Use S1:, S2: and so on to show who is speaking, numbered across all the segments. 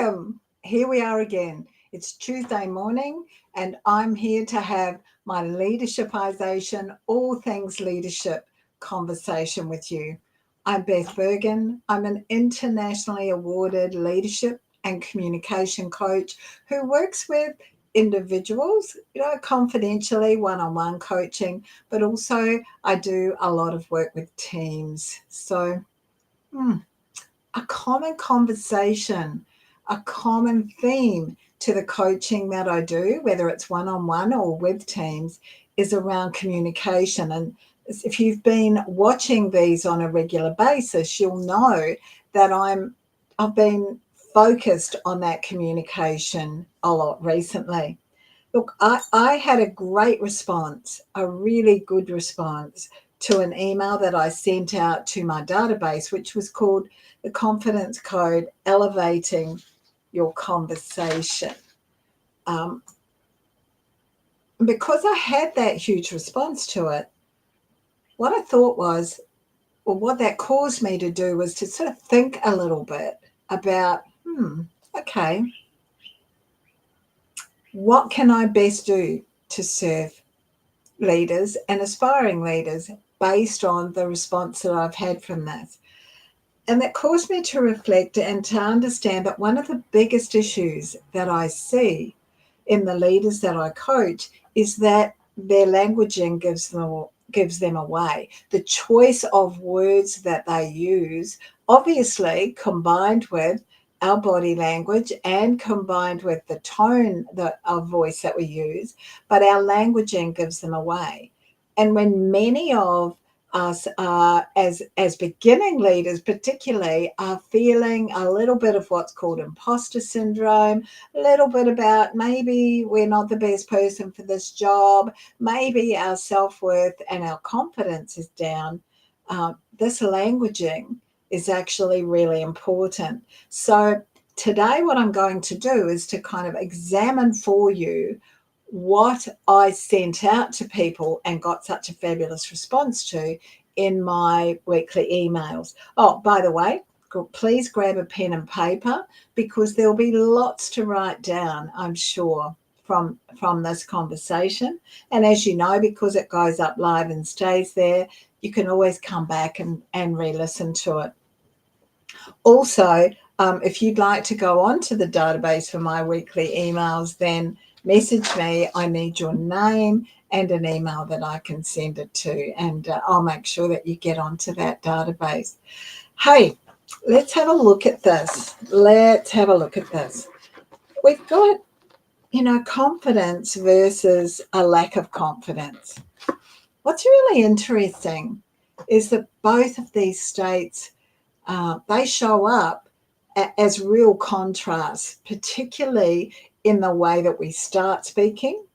S1: Welcome. Here we are again. It's Tuesday morning, and I'm here to have my leadershipization, all things leadership conversation with you. I'm Beth Bergen. I'm an internationally awarded leadership and communication coach who works with individuals, confidentially, one-on-one coaching, but also I do a lot of work with teams. So, a common conversation, a common theme to the coaching that I do, whether it's one-on-one or with teams, is around communication. And if you've been watching these on a regular basis, you'll know that I've been focused on that communication a lot recently. Look, I had a great response, a really good response to an email that I sent out to my database, which was called the Confidence Code Elevating Your Conversation. Because I had that huge response to it, what I thought was, or what that caused me to do was to sort of think a little bit about, okay, what can I best do to serve leaders and aspiring leaders based on the response that I've had from this? And that caused me to reflect and to understand that one of the biggest issues that I see in the leaders that I coach is that their languaging gives them away. The choice of words that they use, obviously combined with our body language and combined with the tone of voice that we use, but our languaging gives them away. And when many of us are, as beginning leaders particularly, are feeling a little bit of what's called imposter syndrome, a little bit about maybe we're not the best person for this job, maybe our self-worth and our confidence is down, this languaging is actually really important. So today what I'm going to do is to kind of examine for you what I sent out to people and got such a fabulous response to in my weekly emails. Oh, by the way, please grab a pen and paper because there'll be lots to write down, I'm sure, from this conversation. And as you know, because it goes up live and stays there, you can always come back and re-listen to it. Also, if you'd like to go onto the database for my weekly emails, then message me. I need your name and an email that I can send it to, and I'll make sure that you get onto that database. Hey, let's have a look at this. We've got, confidence versus a lack of confidence. What's really interesting is that both of these states, they show up as real contrasts, particularly in the way that we start speaking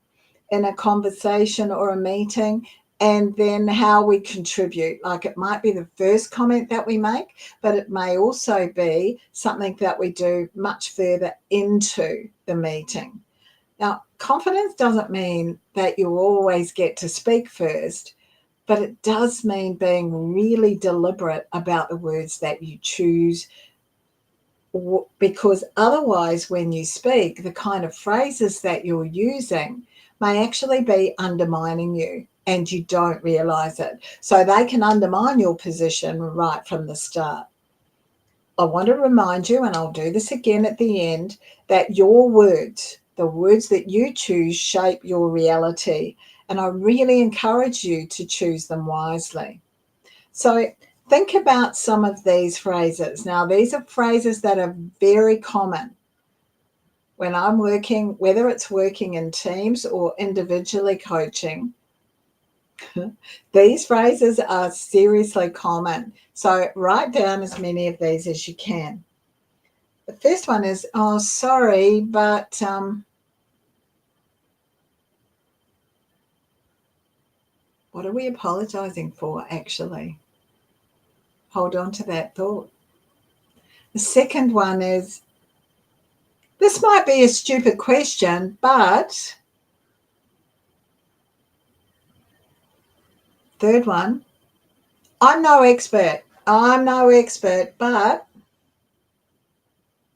S1: in a conversation or a meeting, and then how we contribute. Like it might be the first comment that we make, but it may also be something that we do much further into the meeting. Now, confidence doesn't mean that you always get to speak first, but it does mean being really deliberate about the words that you choose, because otherwise when you speak, the kind of phrases that you're using may actually be undermining you and you don't realize it. So they can undermine your position right from the start. I want to remind you, and I'll do this again at the end, that your words, the words that you choose, shape your reality. And I really encourage you to choose them wisely. So think about some of these phrases. Now, these are phrases that are very common when I'm working, whether it's working in teams or individually coaching. These phrases are seriously common. So write down as many of these as you can. The first one is, oh, sorry, but what are we apologizing for, actually? Hold on to that thought. The second one is, this might be a stupid question, but... Third one, I'm no expert, but...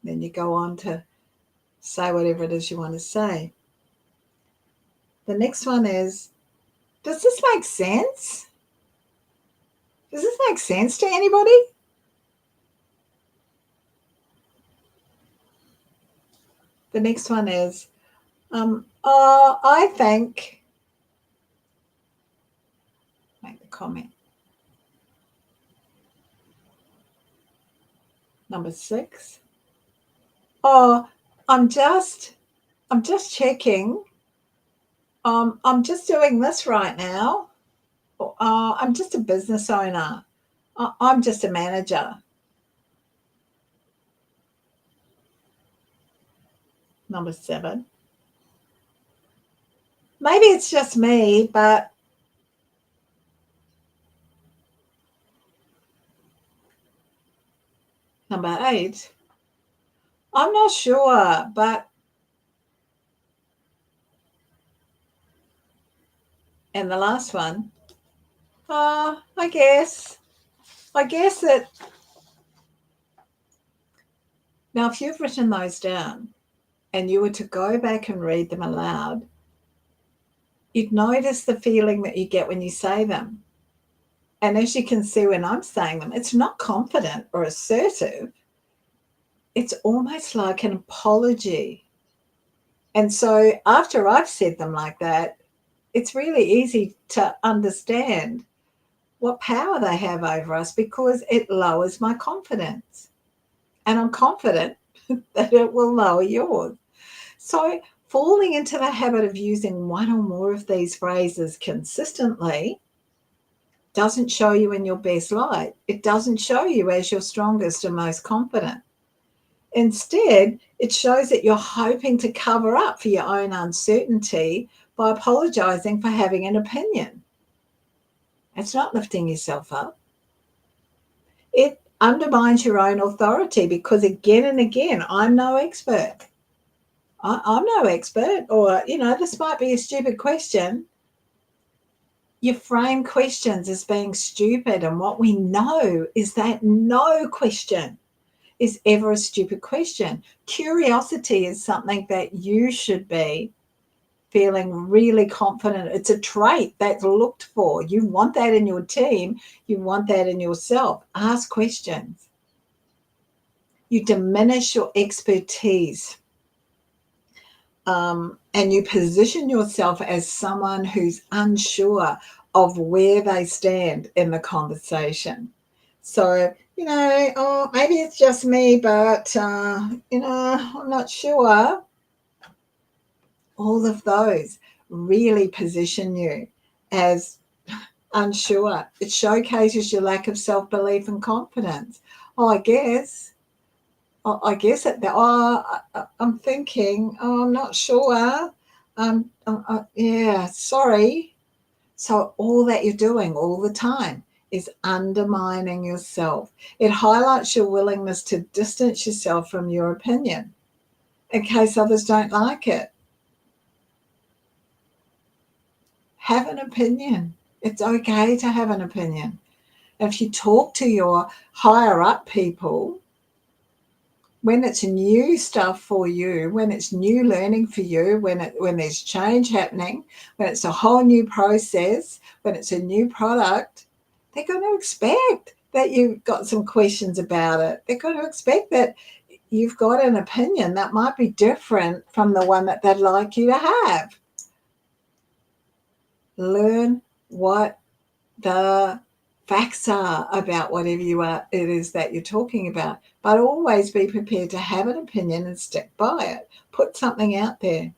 S1: Then you go on to say whatever it is you want to say. The next one is, does this make sense? Does this make sense to anybody? The next one is, I think, make the comment. Number 6. I'm just checking. I'm just doing this right now. I'm just a business owner. I'm just a manager. Number 7. Maybe it's just me, but number 8. I'm not sure, but, and the last one, I guess that, now if you've written those down and you were to go back and read them aloud, you'd notice the feeling that you get when you say them. And as you can see when I'm saying them, it's not confident or assertive. It's almost like an apology. And so after I've said them like that, it's really easy to understand what power they have over us, because it lowers my confidence. And I'm confident that it will lower yours. So falling into the habit of using one or more of these phrases consistently doesn't show you in your best light. It doesn't show you as your strongest and most confident. Instead, it shows that you're hoping to cover up for your own uncertainty by apologizing for having an opinion. It's not lifting yourself up. It undermines your own authority, because again and again, I'm no expert. I'm no expert, or, this might be a stupid question. You frame questions as being stupid, and what we know is that no question is ever a stupid question. Curiosity is something that you should be feeling really confident. It's a trait that's looked for. You want that in your team. You want that in yourself. Ask questions. You diminish your expertise. And you position yourself as someone who's unsure of where they stand in the conversation. So, maybe it's just me, but, I'm not sure. All of those really position you as unsure. It showcases your lack of self-belief and confidence. I guess I'm thinking, I'm not sure. Yeah, sorry. So all that you're doing all the time is undermining yourself. It highlights your willingness to distance yourself from your opinion in case others don't like it. Have an opinion. It's okay to have an opinion. If you talk to your higher up people, when it's new stuff for you, when it's new learning for you, when there's change happening, when it's a whole new process, when it's a new product, they're going to expect that you've got some questions about it. They're going to expect that you've got an opinion that might be different from the one that they'd like you to have. Learn what the facts are about whatever it is that you're talking about, but always be prepared to have an opinion and stick by it. Put something out there.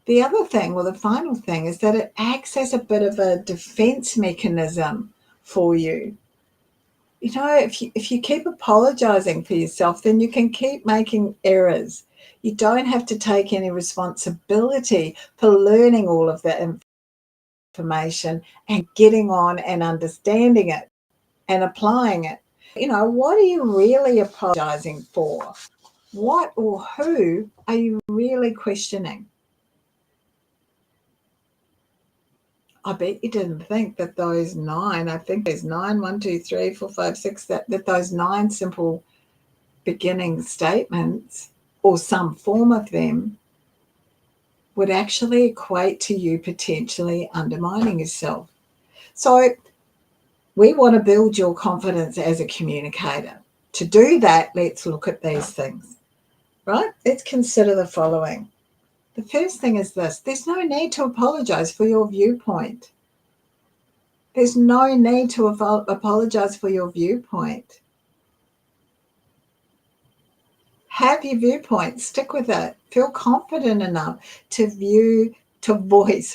S1: The other thing, the final thing, is that it acts as a bit of a defense mechanism for you. If you keep apologizing for yourself, then you can keep making errors. You don't have to take any responsibility for learning all of that information and getting on and understanding it and applying it. What are you really apologizing for? What or who are you really questioning? I bet you didn't think that those 9, I think there's 9, 1, 2, 3, 4, 5, 6, that those 9 simple beginning statements or some form of them would actually equate to you potentially undermining yourself. So we want to build your confidence as a communicator. To do that, let's look at these things, right? Let's consider the following. The first thing is this: there's no need to apologize for your viewpoint. There's no need to apologize for your viewpoint. Have your viewpoint, stick with it. Feel confident enough to voice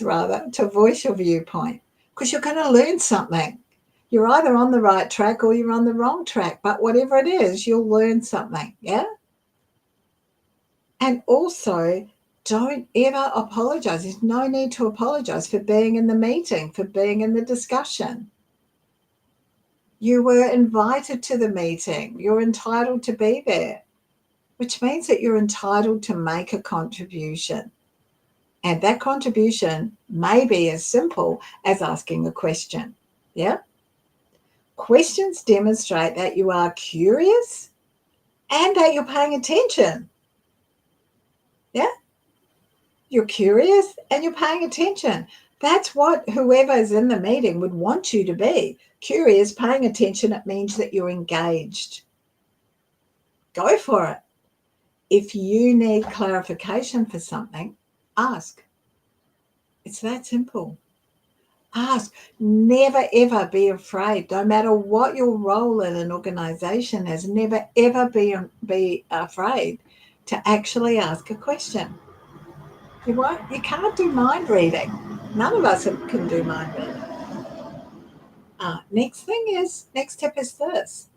S1: your viewpoint, because you're going to learn something. You're either on the right track or you're on the wrong track, but whatever it is, you'll learn something, yeah? And also, don't ever apologize. There's no need to apologize for being in the meeting, for being in the discussion. You were invited to the meeting. You're entitled to be there, which means that you're entitled to make a contribution. And that contribution may be as simple as asking a question, yeah? Questions demonstrate that you are curious and that you're paying attention. Yeah? You're curious and you're paying attention. That's what whoever is in the meeting would want you to be. Curious, paying attention, it means that you're engaged. Go for it. If you need clarification for something, ask. It's that simple. Ask. Never, ever be afraid. No matter what your role in an organization is, never, ever be afraid to actually ask a question. You can't do mind reading. None of us can do mind reading. Next step is this.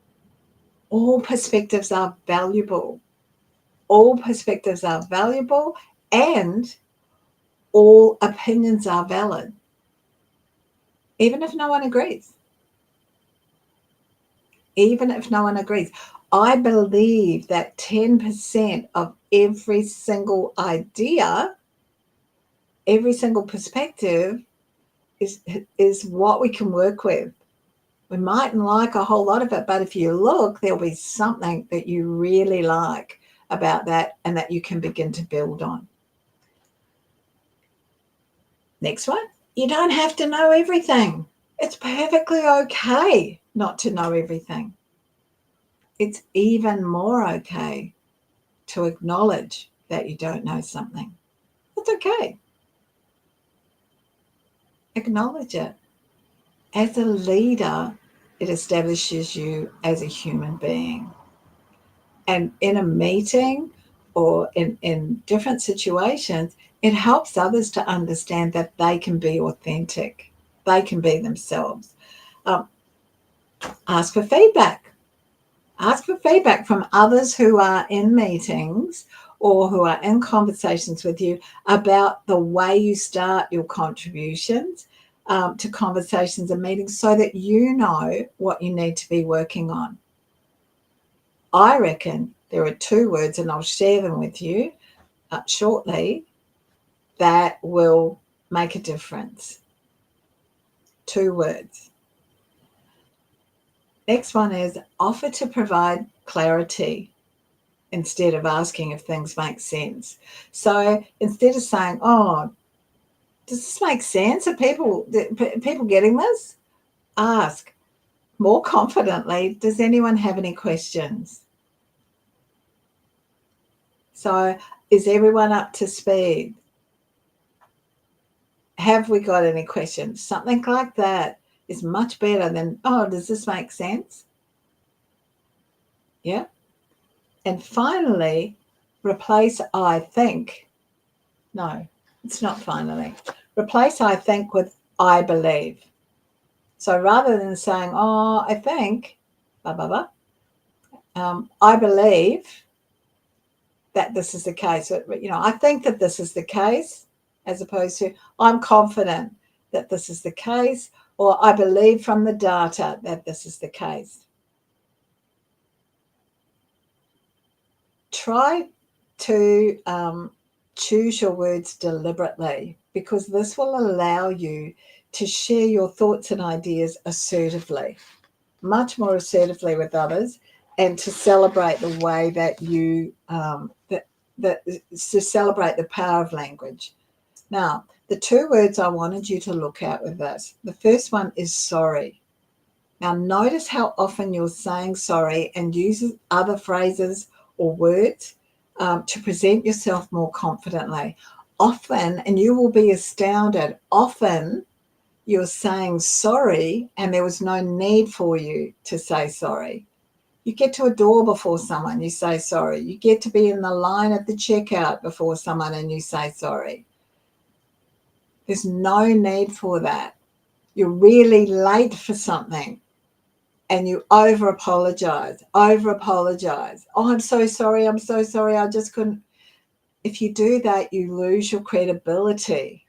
S1: All perspectives are valuable. All perspectives are valuable, and all opinions are valid, even if no one agrees. Even if no one agrees. I believe that 10% of every single idea, every single perspective is what we can work with. We mightn't like a whole lot of it, but if you look, there'll be something that you really like about that and that you can begin to build on. Next one, you don't have to know everything. It's perfectly okay not to know everything. It's even more okay to acknowledge that you don't know something. It's okay. Acknowledge it. As a leader, it establishes you as a human being. And in a meeting or in different situations, it helps others to understand that they can be authentic. They can be themselves. Ask for feedback. Ask for feedback from others who are in meetings or who are in conversations with you about the way you start your contributions to conversations and meetings, so that you know what you need to be working on. I reckon there are 2 words, and I'll share them with you shortly, that will make a difference. 2 words. Next one is offer to provide clarity instead of asking if things make sense. So instead of saying, oh, does this make sense? Are people getting this? Ask more confidently, does anyone have any questions? So is everyone up to speed? Have we got any questions? Something like that is much better than, oh, does this make sense? Yeah. And finally, replace I think. No, it's not finally. Replace I think with I believe. So rather than saying, oh, I think, blah, blah, blah, I believe that this is the case. I think that this is the case, as opposed to I'm confident that this is the case, or I believe from the data that this is the case. Try to choose your words deliberately, because this will allow you to share your thoughts and ideas assertively, much more assertively with others, and to celebrate the way that you to celebrate the power of language. Now, the two words I wanted you to look at with this. The first one is sorry. Now, notice how often you're saying sorry and use other phrases or words to present yourself more confidently. Often, and you will be astounded, often you're saying sorry and there was no need for you to say sorry. You get to a door before someone, you say sorry. You get to be in the line at the checkout before someone and you say sorry. There's no need for that. You're really late for something and you over apologize. Oh, I'm so sorry. I just couldn't. If you do that, you lose your credibility.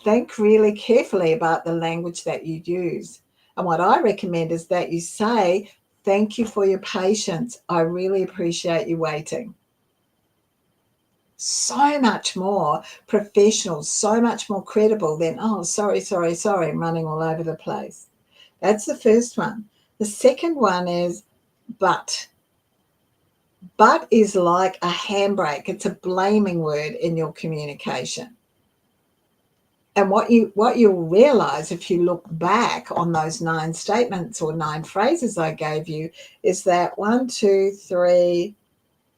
S1: Think really carefully about the language that you use. And what I recommend is that you say, thank you for your patience. I really appreciate you waiting. So much more professional, so much more credible than, oh, sorry, I'm running all over the place. That's the first one. The second one is but. But is like a handbrake. It's a blaming word in your communication. And what you'll realize if you look back on those 9 statements or 9 phrases I gave you is that 1, 2, 3,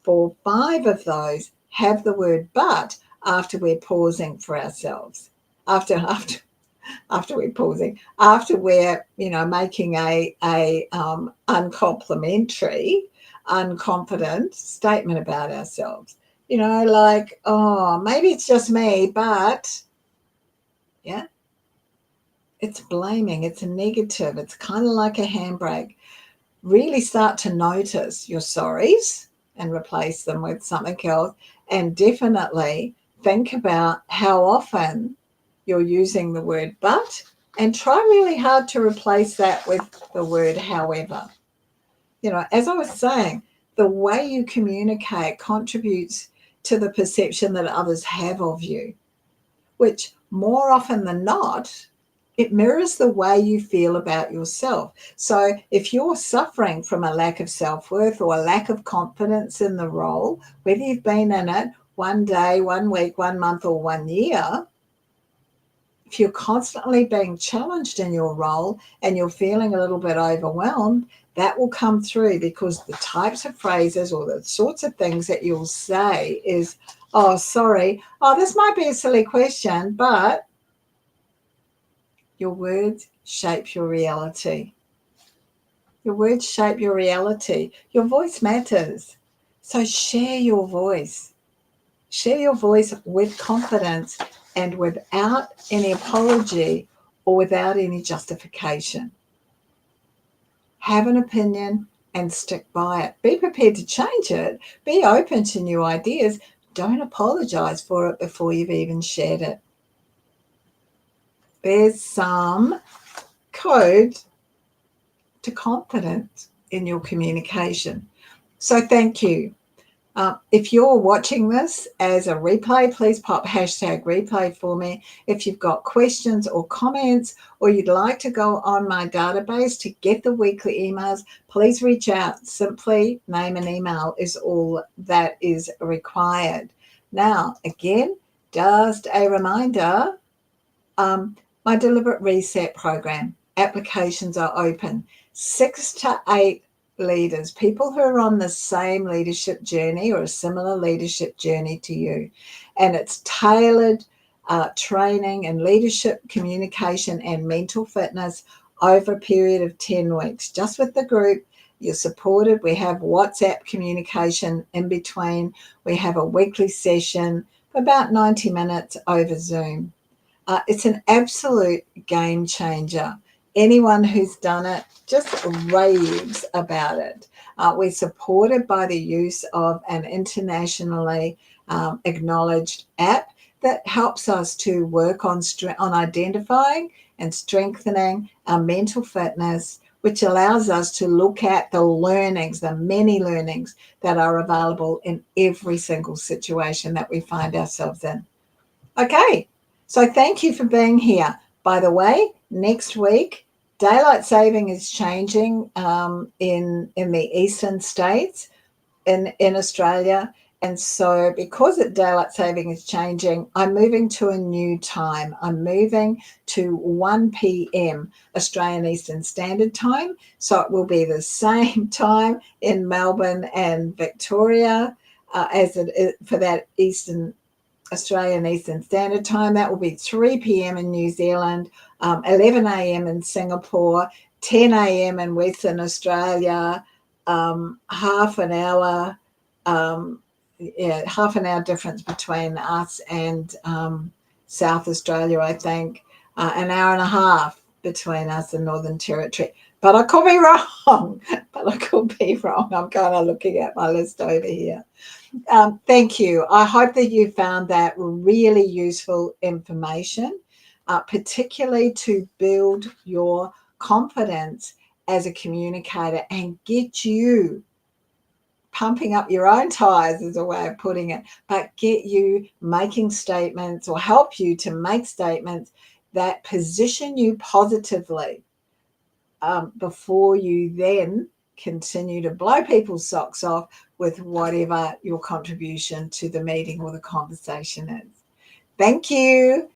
S1: 4, 5 of those have the word but after we're pausing for ourselves. After we're pausing, after we're making a uncomplimentary, unconfident statement about ourselves. Like, oh, maybe it's just me, but yeah, it's blaming, it's a negative, it's kind of like a handbrake. Really start to notice your sorries and replace them with something else, and definitely think about how often you're using the word but, and try really hard to replace that with the word however. As I was saying, the way you communicate contributes to the perception that others have of you, which more often than not, it mirrors the way you feel about yourself. So if you're suffering from a lack of self-worth or a lack of confidence in the role, whether you've been in it 1 day, 1 week, 1 month, or 1 year, if you're constantly being challenged in your role and you're feeling a little bit overwhelmed, that will come through, because the types of phrases or the sorts of things that you'll say is, oh, sorry, oh, this might be a silly question, but your words shape your reality. Your words shape your reality. Your voice matters. So share your voice. Share your voice with confidence and without any apology or without any justification. Have an opinion and stick by it. Be prepared to change it. Be open to new ideas. Don't apologize for it before you've even shared it. There's some code to confidence in your communication. So thank you. If you're watching this as a replay, please pop #replay for me. If you've got questions or comments, or you'd like to go on my database to get the weekly emails, please reach out. Simply name and email is all that is required. Now, again, just a reminder, my Deliberate Reset program, applications are open. 6 to 8 leaders, people who are on the same leadership journey or a similar leadership journey to you. And it's tailored training in leadership, communication, and mental fitness over a period of 10 weeks. Just with the group, you're supported. We have WhatsApp communication in between. We have a weekly session for about 90 minutes over Zoom. It's an absolute game changer. Anyone who's done it just raves about it. We're supported by the use of an internationally acknowledged app that helps us to work on identifying and strengthening our mental fitness, which allows us to look at the learnings, the many learnings that are available in every single situation that we find ourselves in. Okay, so thank you for being here. By the way, next week, daylight saving is changing in the eastern states in Australia. And so because daylight saving is changing, I'm moving to a new time. I'm moving to 1 p.m. Australian Eastern Standard Time. So it will be the same time in Melbourne and Victoria as it is for that Australian Eastern Standard Time. That will be 3 p.m. in New Zealand, 11 a.m. in Singapore, 10 a.m. in Western Australia, half an hour difference between us and South Australia, I think, an hour and a half between us and Northern Territory. But I could be wrong. I'm kind of looking at my list over here. Thank you. I hope that you found that really useful information, particularly to build your confidence as a communicator and get you pumping up your own tires, is a way of putting it, but get you making statements or help you to make statements that position you positively before you then continue to blow people's socks off with whatever your contribution to the meeting or the conversation is. Thank you.